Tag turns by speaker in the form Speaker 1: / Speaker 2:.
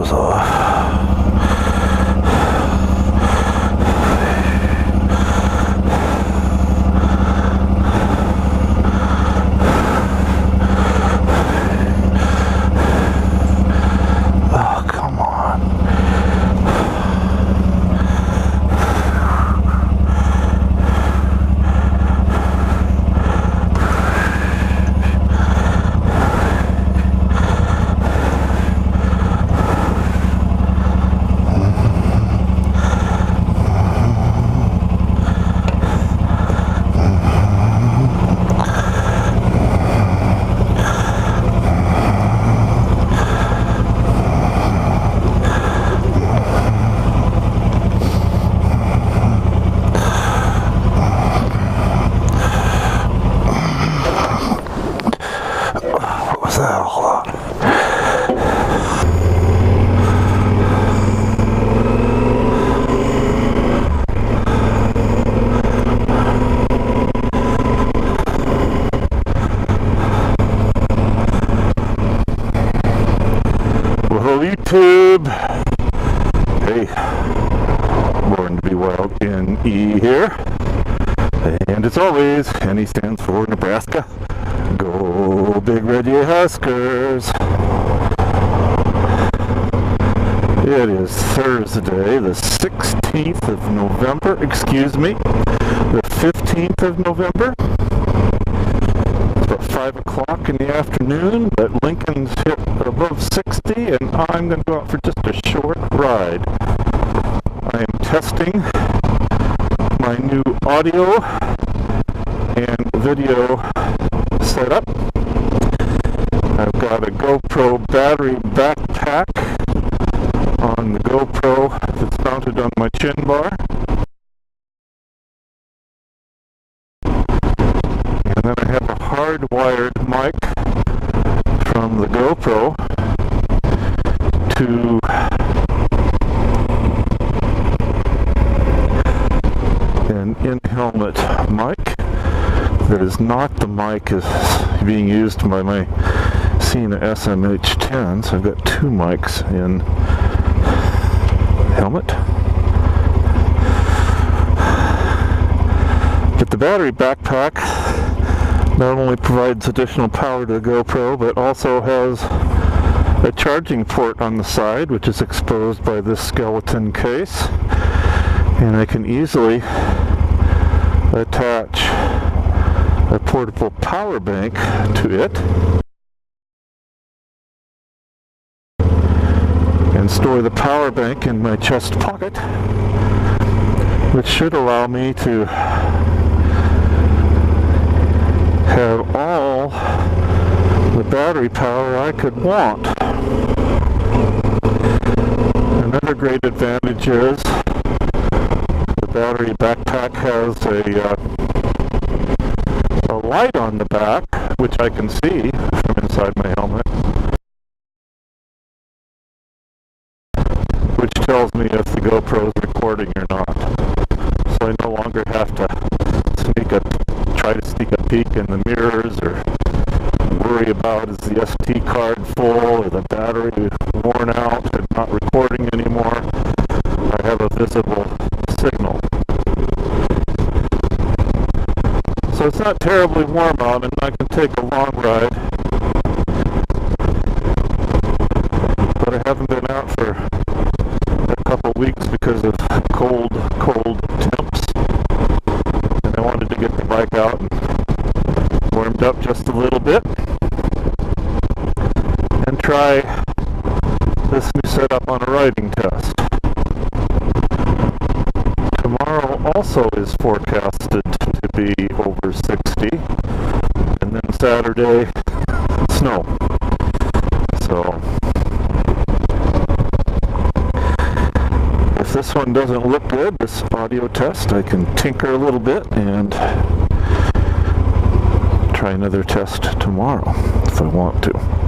Speaker 1: GoPro's off. YouTube. Hey, born to be wild, N-E here. And as always, N-E stands for Nebraska. Go Big Red Yay Huskers. It is Thursday, the 16th of November, the 15th of November. It's about 5 o'clock in the afternoon, but Lincoln's hit above 60, and I'm going to go out for just a short ride. I am testing my new audio and video setup. I've got a GoPro battery backpack on the GoPro that's mounted on my chin bar. And then I have a hardwired mic from the GoPro to an in-helmet mic that is not the mic is being used by my Sena SMH10, so I've got two mics in helmet. But the battery backpack not only provides additional power to the GoPro, but also has a charging port on the side, which is exposed by this skeleton case, and I can easily attach a portable power bank to it and store the power bank in my chest pocket, which should allow me to have all the battery power I could want. Another great advantage is the battery backpack has a light on the back, which I can see from inside my helmet, which tells me if the GoPro is recording or not. So I no longer have to try to sneak a peek in the mirrors or worry about is the SD card full or the battery worn out and not recording anymore. I have a visible signal. So it's not terribly warm out and I can take a long ride. But I haven't been out for a couple weeks because of cold temps. And I wanted to get the bike out and warmed up just a little bit and try this new setup on a riding test. Tomorrow also is forecasted to be over 60, and then Saturday, snow. So if this one doesn't look good, this audio test, I can tinker a little bit and try another test tomorrow if I want to.